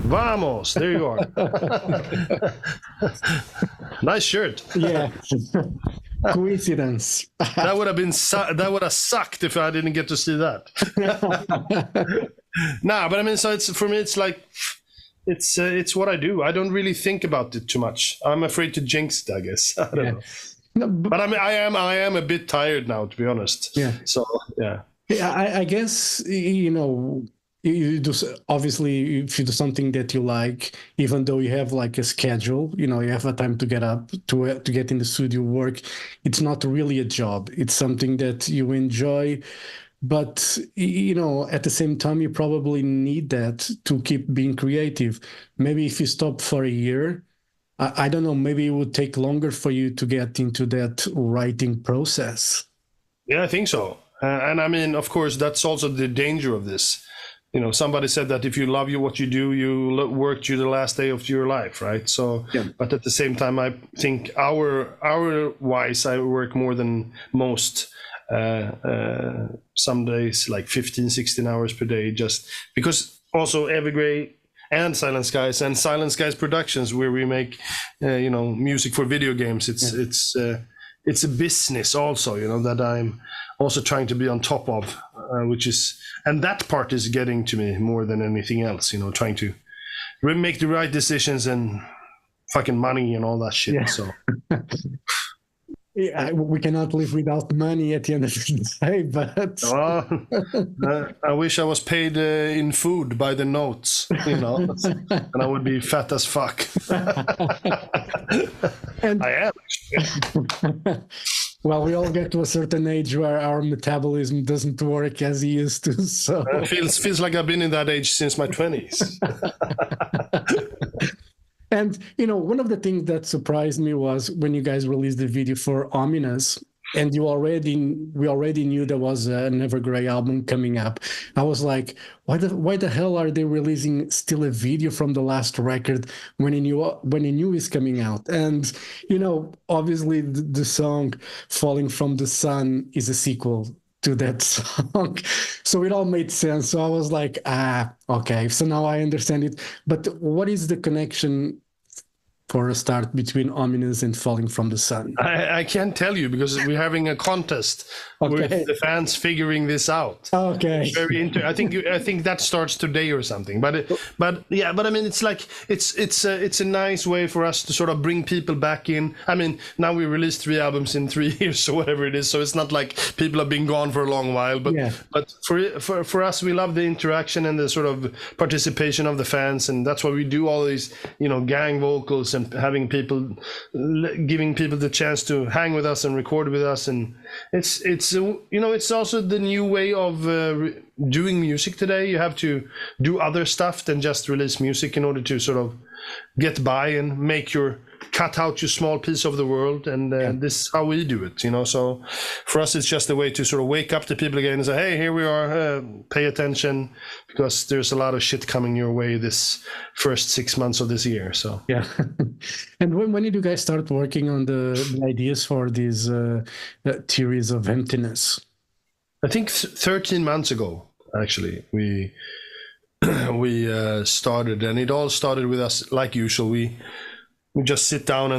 Vamos, there you are. Nice shirt. Yeah. Coincidence. That would have sucked if I didn't get to see that. Nah, but I mean, so it's for me. It's like it's what I do. I don't really think about it too much. I'm afraid to jinx it, I guess. I don't know. No, but I mean, I am a bit tired now, to be honest. Yeah. So yeah. Yeah, I guess you do, obviously if you do something that you like, even though you have like a schedule, you have a time to get up to get in the studio work. It's not really a job. It's something that you enjoy. But, at the same time, you probably need that to keep being creative. Maybe if you stop for a year, I don't know, maybe it would take longer for you to get into that writing process. Yeah, I think so. And I mean, of course, that's also the danger of this. Somebody said that if you love what you do, you work to the last day of your life, right? So, yeah. But at the same time, I think hour-wise, I work more than most. Some days like 15, 16 hours per day, just because also Evergrey and Silent Skies Productions, where we make music for video games. It's a business also, that I'm also trying to be on top of, and that part is getting to me more than anything else, trying to make the right decisions and fucking money and all that shit. Yeah. So yeah, we cannot live without money at the end of the day, but I wish I was paid in food by the notes, and I would be fat as fuck. And I am. Well, we all get to a certain age where our metabolism doesn't work as it used to. So it feels like I've been in that age since my 20s. And, one of the things that surprised me was when you guys released the video for EMptiness, and we already knew there was an Evergrey album coming up. I was like, why the hell are they releasing still a video from the last record when a new is coming out? And, obviously the song Falling from the Sun is a sequel to that song. So it all made sense. So I was like, okay, so now I understand it. But what is the connection for a start between EMptiness and Falling from the Sun? I can't tell you because we're having a contest with the fans figuring this out. Okay. Very I think that starts today or something. But I mean, it's like it's a nice way for us to sort of bring people back in. I mean, now we released 3 albums in 3 years or whatever it is, so it's not like people have been gone for a long while. But but for us, we love the interaction and the sort of participation of the fans, and that's why we do all these gang vocals and giving people the chance to hang with us and record with us. And it's also the new way of doing music today. You have to do other stuff than just release music in order to sort of get by and cut out your small piece of the world. And this is how we do it, so for us it's just a way to sort of wake up the people again and say, hey, here we are, pay attention, because there's a lot of shit coming your way this first 6 months of this year. So yeah. And when did you guys start working on the ideas for this theories of EMptiness? I think 13 months ago, actually, we started, and it all started with us like usual. We just sit down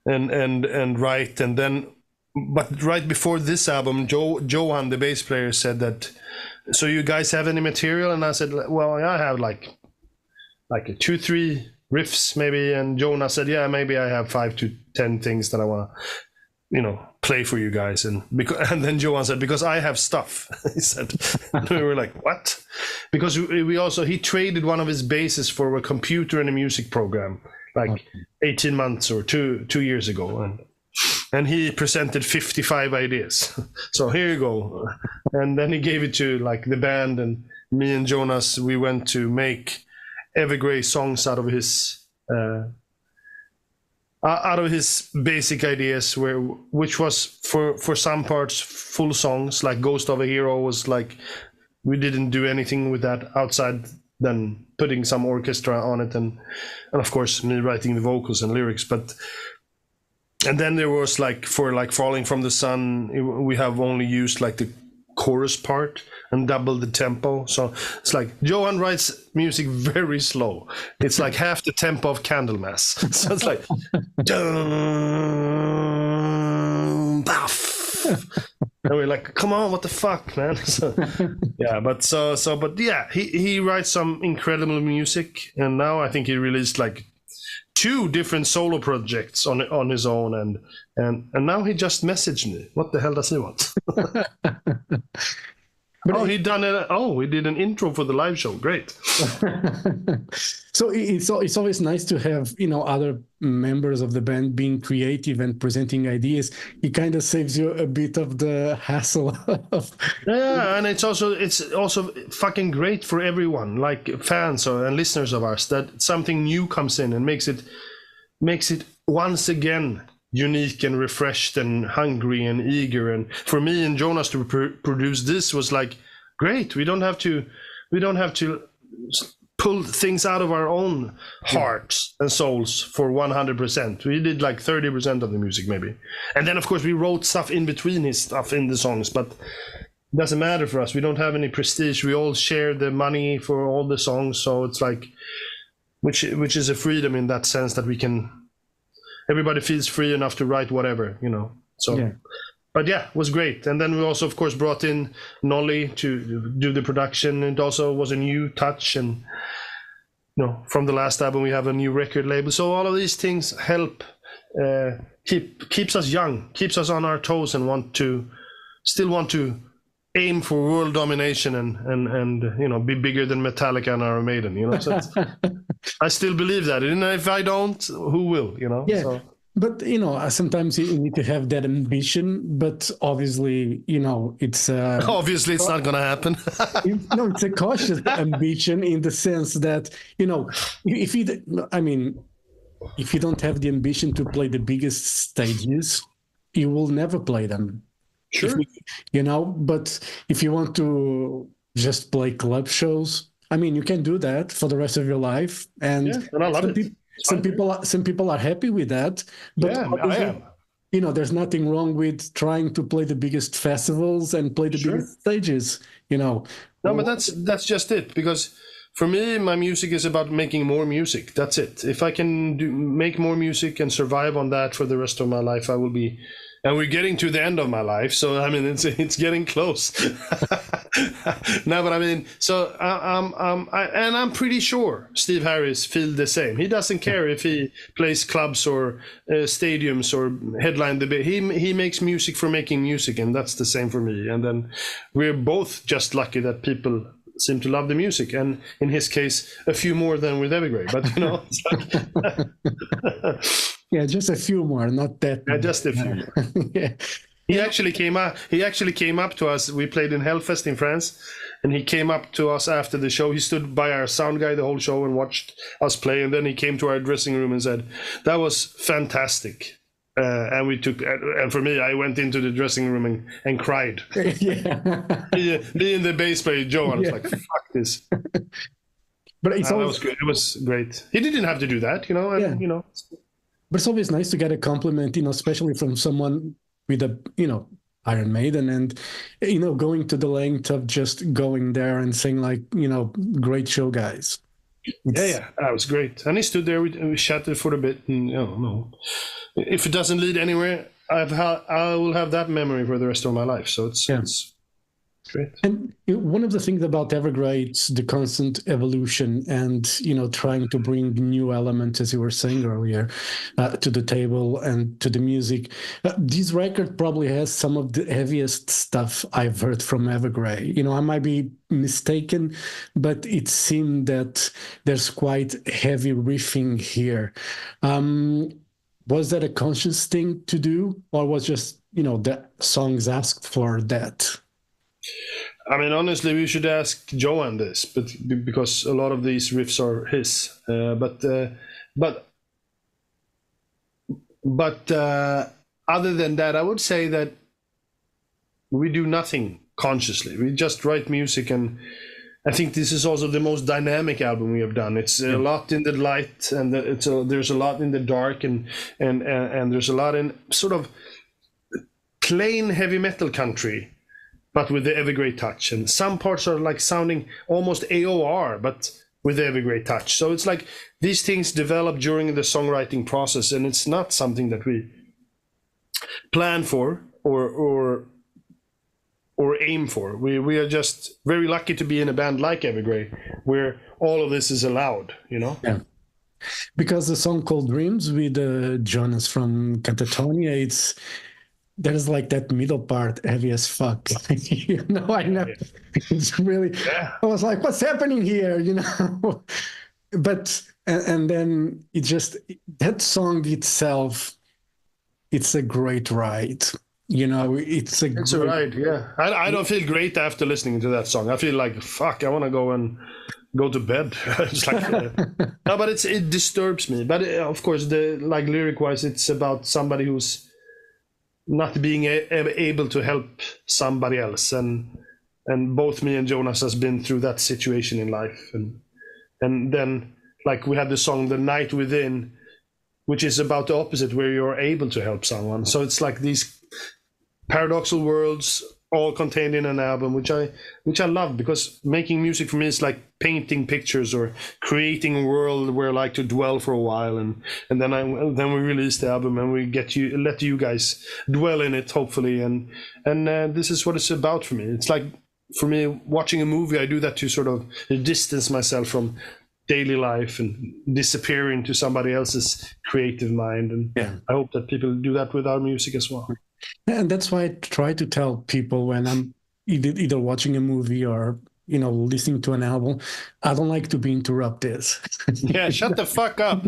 and write, and then, but right before this album, Johan, the bass player, said that, so you guys have any material? And I said, well, I have like 2-3 riffs maybe. And Jonah said, yeah, maybe I have 5 to 10 things that I want to, play for you guys. And then Johan said, because I have stuff. He said, and we were like, what? Because he traded one of his basses for a computer and a music program, like 18 months or two years ago, and he presented 55 ideas. So here you go. And then he gave it to like the band, and me and Jonas, we went to make Evergrey songs out of his basic ideas, which was for some parts full songs, like Ghost of a Hero was like, we didn't do anything with that outside than putting some orchestra on it, and of course me writing the vocals and lyrics. And then there was like for Falling from the Sun, we have only used like the chorus part and double the tempo. So it's like Johan writes music very slow. It's like half the tempo of Candlemass. So it's like dun, puff. And we're like, come on, what the fuck, man? So, yeah, but yeah, he writes some incredible music, and now I think he released like 2 different solo projects on his own, and now he just messaged me. What the hell does he want? He did an intro for the live show. Great. So it's always nice to have, you know, other members of the band being creative and presenting ideas. It kind of saves you a bit of the hassle of. Yeah, and it's also fucking great for everyone, like fans and listeners of ours, that something new comes in and makes it once again unique and refreshed and hungry and eager. And for me and Jonas to produce this was like great. We don't have to pull things out of our own hearts and souls for 100%. We did like 30% of the music maybe, and then of course we wrote stuff in between his stuff in the songs, but it doesn't matter for us. We don't have any prestige. We all share the money for all the songs, so it's like which is a freedom in that sense, that we can, everybody feels free enough to write whatever, you know. So yeah. But yeah, it was great. And then we also of course brought in Nolly to do the production. It also was a new touch, and you know, from the last album we have a new record label. So all of these things help keeps us young, keeps us on our toes, and still want to aim for world domination and you know, be bigger than Metallica and Iron Maiden, you know. So I still believe that, and if I don't, who will, you know? Yeah. So. But you know, sometimes you need to have that ambition. But obviously, you know, it's obviously it's not gonna happen. No, it's a cautious ambition in the sense that, you know, if you don't have the ambition to play the biggest stages, you will never play them. Sure. You know, but if you want to just play club shows, I mean, you can do that for the rest of your life, and I love it. Some people are happy with that, but yeah, I am. You know, there's nothing wrong with trying to play the biggest festivals and play the biggest stages, you know. No, but that's just it, because for me, my music is about making more music. That's it. If I can make more music and survive on that for the rest of my life, I will be. And we're getting to the end of my life, so I mean, it's getting close. No, but I mean, so I'm pretty sure Steve Harris feels the same. He doesn't care if he plays clubs or stadiums or headline the bit. He makes music for making music, and that's the same for me. And then we're both just lucky that people seem to love the music, and in his case, a few more than with Evergrey. But you know. Yeah, just a few more, not that. Yeah, just a few. Yeah. He actually came up to us. We played in Hellfest in France, and he came up to us after the show. He stood by our sound guy the whole show and watched us play, and then he came to our dressing room and said, "That was fantastic." And for me, I went into the dressing room and cried. Yeah. Me and the bass player Joe, I was like, "Fuck this." But it's always, that was good. It was great. He didn't have to do that, you know. And, you know. But it's always nice to get a compliment, you know, especially from someone with a, you know, Iron Maiden, and, you know, going to the length of just going there and saying like, you know, great show, guys. Yeah, that was great. And he stood there, we chatted for a bit, and, you know, if it doesn't lead anywhere, I will have that memory for the rest of my life. So it's great. And one of the things about Evergrey, it's the constant evolution and, you know, trying to bring new elements, as you were saying earlier, to the table and to the music. This record probably has some of the heaviest stuff I've heard from Evergrey. You know, I might be mistaken, but it seemed that there's quite heavy riffing here. Was that a conscious thing to do, or was just, you know, the songs asked for that? I mean, honestly, we should ask Johan this, but because a lot of these riffs are his. But other than that, I would say that we do nothing consciously. We just write music, and I think this is also the most dynamic album we have done. It's a lot in the light, and there's a lot in the dark, and there's a lot in sort of plain heavy metal country. but with the Evergrey touch. And some parts are like sounding almost AOR, but with the Evergrey touch. So it's like these things develop during the songwriting process, and it's not something that we plan for or aim for. We are just very lucky to be in a band like Evergrey, where all of this is allowed, you know? Yeah. Because the song called Dreams with Jonas from Catatonia, there's like that middle part heavy as fuck. You know, I never, it's really, I was like, what's happening here? You know? But, and then it just, that song itself, it's a great ride. You know, it's a ride, yeah. I don't feel great after listening to that song. I feel like, fuck, I want to go to bed. It's like, no, but it disturbs me. But of course, like lyric wise, it's about somebody who's not being able to help somebody else, and both me and Jonas has been through that situation in life, and then like we had the song "The Night Within," which is about the opposite, where you're able to help someone. So it's like these paradoxal worlds all contained in an album, which I love, because making music for me is like painting pictures or creating a world where I like to dwell for a while, and then we release the album and we let you guys dwell in it, hopefully, and this is what it's about for me. It's like, for me, watching a movie, I do that to sort of distance myself from daily life and disappear into somebody else's creative mind, and I hope that people do that with our music as well. And that's why I try to tell people when I'm either watching a movie or, you know, listening to an album, I don't like to be interrupted. Yeah, shut the fuck up.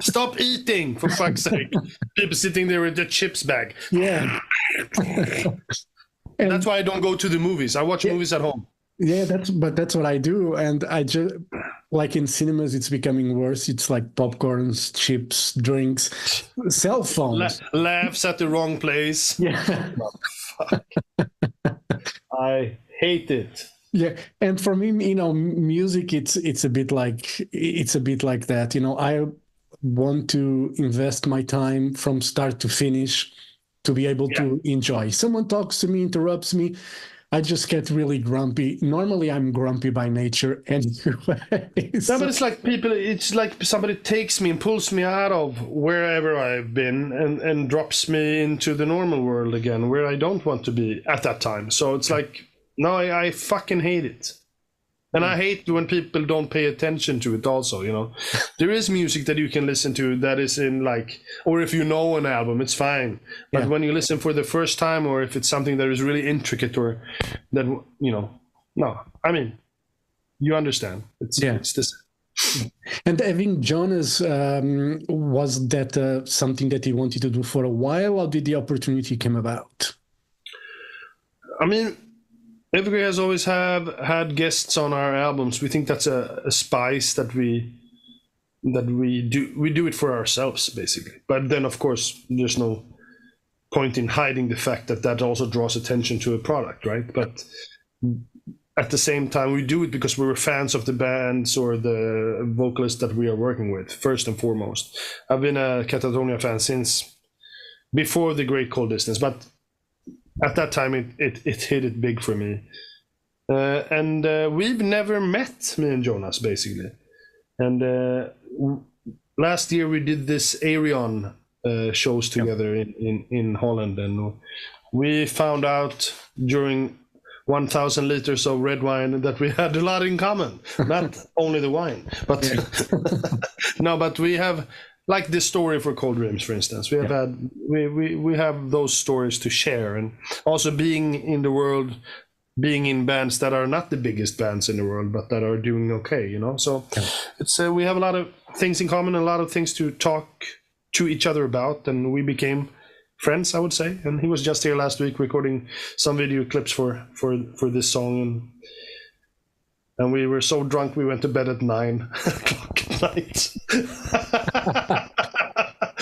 Stop eating, for fuck's sake. People sitting there with the chips bag. Yeah. And that's why I don't go to the movies. I watch movies at home. Yeah, that's what I do. And I just, like in cinemas, it's becoming worse. It's like popcorns, chips, drinks, cell phones. Laughs at the wrong place. Yeah. I hate it. Yeah, and for me, you know, music, it's a bit like that. You know, I want to invest my time from start to finish to be able to enjoy. Someone talks to me, interrupts me, I just get really grumpy. Normally, I'm grumpy by nature anyway. No, but it's like somebody takes me and pulls me out of wherever I've been and drops me into the normal world again, where I don't want to be at that time. So it's like, no, I fucking hate it. And I hate when people don't pay attention to it also, you know. There is music that you can listen to that is in like, or if you know an album, it's fine. But when you listen for the first time, or if it's something that is really intricate or that, you know, no, I mean, you understand. It's this. And having Jonas, was that something that he wanted to do for a while, or did the opportunity come about? I mean, Evergrey has always had guests on our albums. We think that's a spice that we do. We do it for ourselves, basically. But then, of course, there's no point in hiding the fact that also draws attention to a product, right? But at the same time, we do it because we were fans of the bands or the vocalists that we are working with, first and foremost. I've been a Catatonia fan since before The Great Cold Distance, but at that time, it hit it big for me. And we've never met, me and Jonas, basically. And last year we did this Arion shows together in Holland. And we found out during 1,000 liters of red wine that we had a lot in common. Not only the wine, but no, but we have... Like this story for Cold Dreams, for instance, we have we have those stories to share, and also being in the world, being in bands that are not the biggest bands in the world, but that are doing okay, you know. So it's we have a lot of things in common, a lot of things to talk to each other about, and we became friends, I would say. And he was just here last week recording some video clips for this song, and we were so drunk we went to bed at 9 o'clock at night.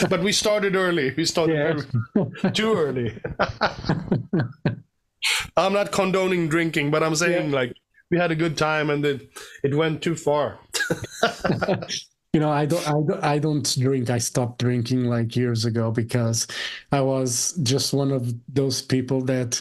But we started early. We started too early. I'm not condoning drinking, but I'm saying like we had a good time and it went too far. You know, I don't drink. I stopped drinking like years ago because I was just one of those people that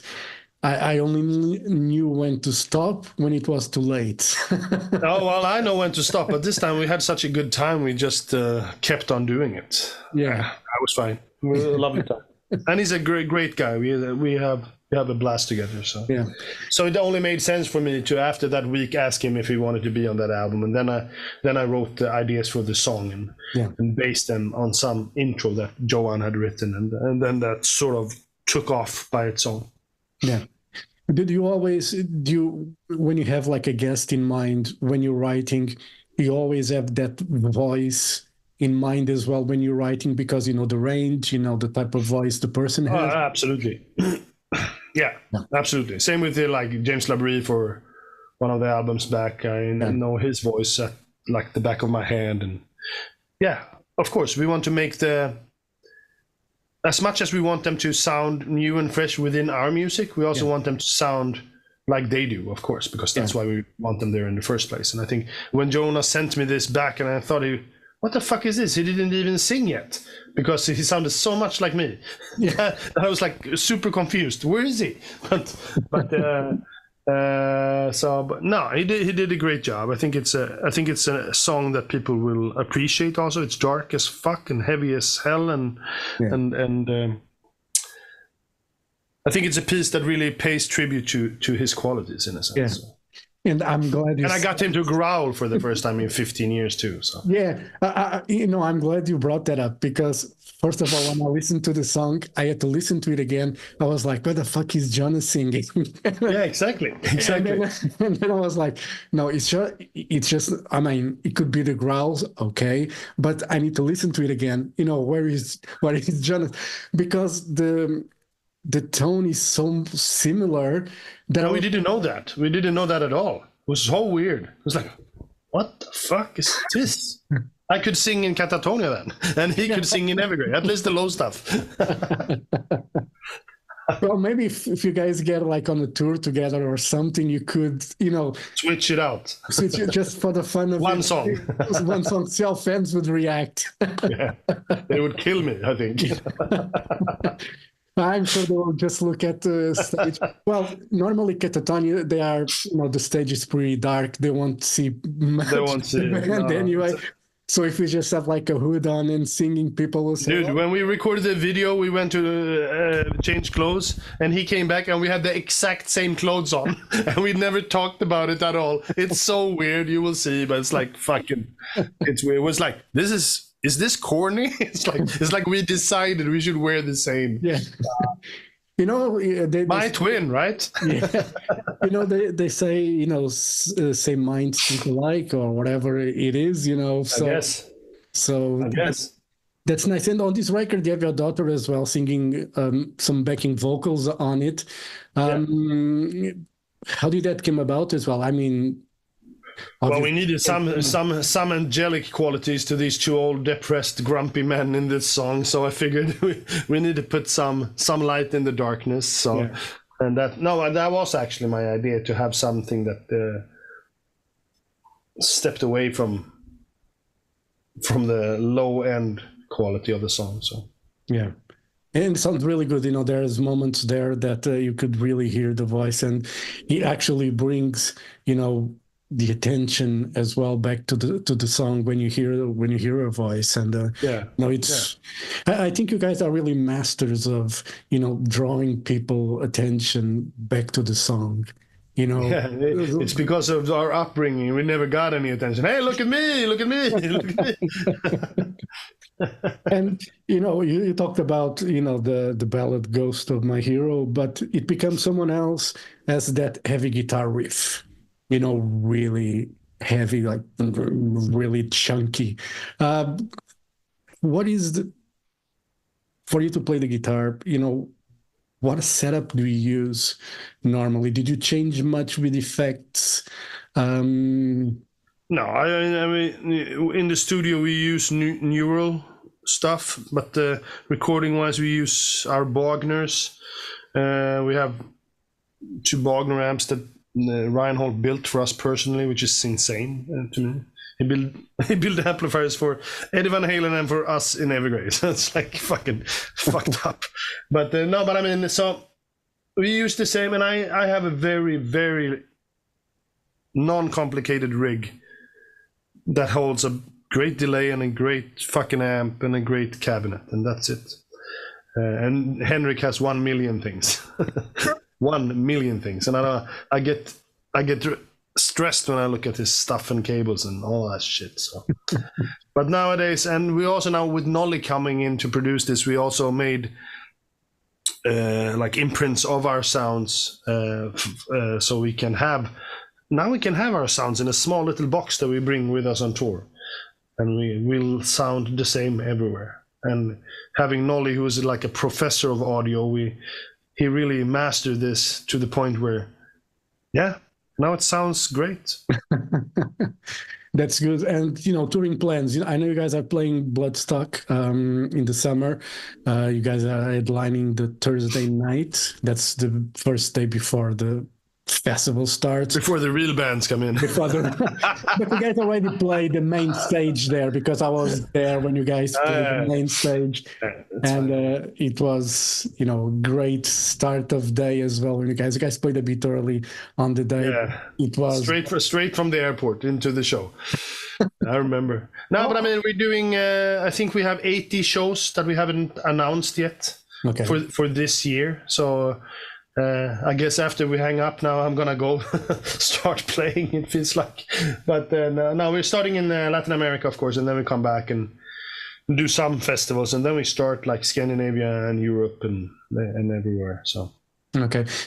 I only knew when to stop when it was too late. Oh, well, I know when to stop, but this time we had such a good time, we just kept on doing it. Yeah. I was fine. It was a lovely time. And he's a great guy. We have a blast together. So Yeah. So it only made sense for me to, after that week, ask him if he wanted to be on that album, and then I wrote the ideas for the song and based them on some intro that Johan had written, and then that sort of took off by its own. Yeah. Did you always when you have like a guest in mind when you're writing, you always have that voice in mind as well when you're writing, because you know the range, you know the type of voice the person has? Absolutely. Yeah, absolutely. Same with like James Labrie for one of the albums back. I know his voice at like the back of my hand, and yeah, of course we want to make as much as we want them to sound new and fresh within our music, we also want them to sound like they do, of course, because that's why we want them there in the first place. And I think when Jonas sent me this back, and I thought, what the fuck is this? He didn't even sing yet, because he sounded so much like me. Yeah, I was like super confused. Where is he? But no, he did a great job. I think it's a song that people will appreciate. Also, it's dark as fuck and heavy as hell, and I think it's a piece that really pays tribute to his qualities in a sense. Yeah. So. And I'm glad I got him to growl for the first time in 15 years too. So yeah, I'm glad you brought that up, because first of all, when I listened to the song, I had to listen to it again. I was like, "What the fuck is Jonas singing?" Yeah, exactly. And then I was like, "No, it's just. I mean, it could be the growls, okay, but I need to listen to it again. You know, where is Jonas? Because the tone is so similar that we didn't know that. We didn't know that at all. It was so weird. It was like, what the fuck is this? I could sing in Catatonia then, and he could sing in Evergrey, at least the low stuff. Well, maybe if you guys get like on a tour together or something, you could, switch it out. Switch it just for the fun of one song. One song. See how fans would react. Yeah, they would kill me, I think. I'm sure they will just look at the stage. Well, normally Catatonia, they are, the stage is pretty dark. They won't see much. They won't see it. Anyway. So if we just have like a hood on and singing, people will say, dude, when we recorded the video, we went to change clothes, and he came back and we had the exact same clothes on, and we never talked about it at all. It's so weird, you will see, but it's like fucking, it's weird. It was like, is this corny? It's like we decided we should wear the same. Yeah. My twin, right? Yeah. They say, same minds think alike, or whatever it is, So, I guess. So I guess. That's nice. And on this record, you have your daughter as well singing some backing vocals on it. How did that come about as well? I mean, well, we needed some angelic qualities to these two old, depressed, grumpy men in this song. So I figured we need to put some light in the darkness. So, and that was actually my idea, to have something that stepped away from the low end quality of the song. So yeah. And it sounds really good. There's moments there that you could really hear the voice, and he actually brings, the attention as well back to the song when you hear her voice. And I think you guys are really masters of drawing people attention back to the song. It's because of our upbringing. We never got any attention. Hey, look at me, look at me, look at me. And you talked about the ballad "Ghost of My Hero," but it becomes someone else as that heavy guitar riff. Really heavy, like really chunky. What is for you to play the guitar? What setup do you use normally? Did you change much with effects? No, I mean, in the studio we use neural stuff, but recording-wise we use our Bogners. We have 2 Bogner amps that Reinhold built for us personally, which is insane to me. He built amplifiers for Eddie Van Halen and for us in Evergrey. So it's like fucking fucked up. But I mean, so we use the same, and I have a very, very non-complicated rig that holds a great delay and a great fucking amp and a great cabinet, and that's it. And Henrik has 1 million things. 1 million things, and I get stressed when I look at his stuff and cables and all that shit. So, but nowadays, and we also now with Nolly coming in to produce this, we also made like imprints of our sounds, so we can have our sounds in a small little box that we bring with us on tour, and we will sound the same everywhere. And having Nolly, who is like a professor of audio, he really mastered this to the point where, yeah, now it sounds great. That's good. And, touring plans. I know you guys are playing Bloodstock in the summer. You guys are headlining the Thursday night. That's the first day before the festival starts. Before the real bands come in. But you guys already played the main stage there, because I was there when you guys played the main stage. And it was, great start of day as well. When you guys played a bit early on the day. Yeah. It was straight from the airport into the show. I remember. No, but I mean, we're doing, I think we have 80 shows that we haven't announced yet for this year. So I guess after we hang up now, I'm gonna go start playing. It feels like, but now we're starting in Latin America, of course, and then we come back and do some festivals, and then we start like Scandinavia and Europe and everywhere. So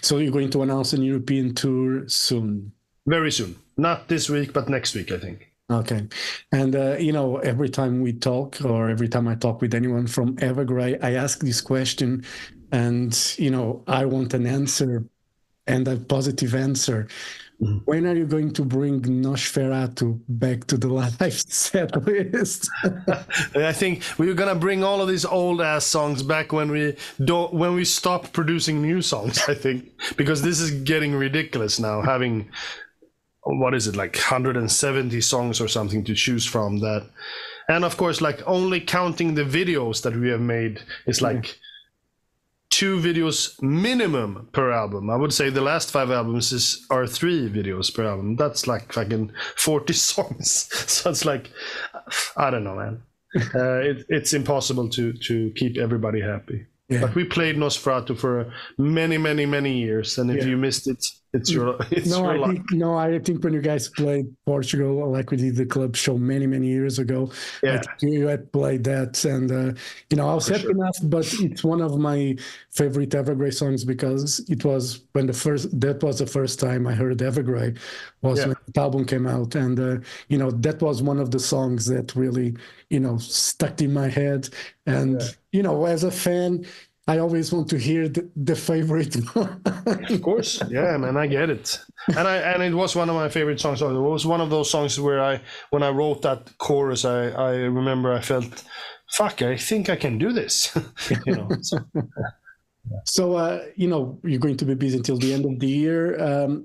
so you're going to announce an European tour soon? Very soon, not this week, but next week, I think. Okay. And, every time we talk, or every time I talk with anyone from Evergrey, I ask this question, and, I want an answer, and a positive answer. Mm-hmm. When are you going to bring Nosferatu back to the live set list? I think we're going to bring all of these old ass songs back when we stop producing new songs, I think, because this is getting ridiculous now, having... what is it, like 170 songs or something to choose from that. And of course, like only counting the videos that we have made is like 2 videos minimum per album. I would say the last 5 albums are 3 videos per album. That's like fucking 40 songs. So it's like, I don't know, man. It's impossible to keep everybody happy. Yeah. But we played Nosferatu for many, many, many years, and if you missed it, it's your luck. I think when you guys played Portugal, like we did the club show many, many years ago, I think you had played that, and I was happy enough. But it's one of my favorite Evergrey songs, because it was that was the first time I heard Evergrey was when the album came out, and that was one of the songs that really stuck in my head, and as a fan, I always want to hear the favorite one. Of course, yeah, man, I get it. And it was one of my favorite songs. It was one of those songs where when I wrote that chorus, I remember I felt, fuck, I think I can do this. So, you're going to be busy until the end of the year.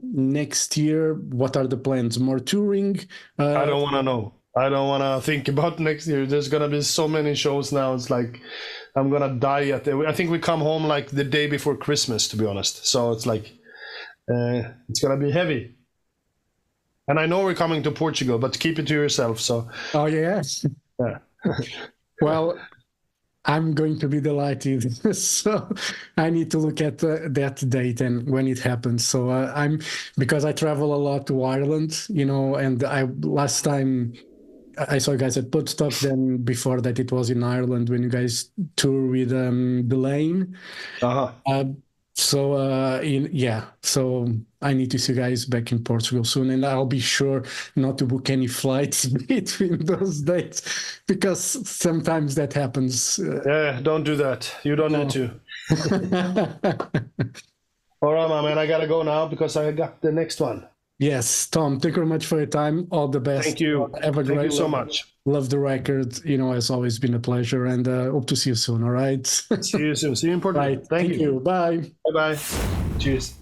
Next year, what are the plans? More touring? I don't want to know. I don't want to think about next year. There's going to be so many shows now. It's like I'm going to die I think we come home like the day before Christmas, to be honest. So it's like it's going to be heavy. And I know we're coming to Portugal, but keep it to yourself. So. Oh, yes. Yeah. Well, I'm going to be delighted. So I need to look at that date and when it happens. So because I travel a lot to Ireland, and last time I saw you guys at Woodstock. Then before that, it was in Ireland when you guys tour with Delane. So I need to see you guys back in Portugal soon, and I'll be sure not to book any flights between those dates, because sometimes that happens. Yeah, don't do that. You don't need to. All right, my man, I gotta go now because I got the next one. Yes, Tom, thank you very much for your time. All the best. Thank you. Thank you so much. Love the record. It's always been a pleasure, and hope to see you soon. All right. See you soon. See you in Portugal. Right. Thank you. Bye. Bye-bye. Cheers.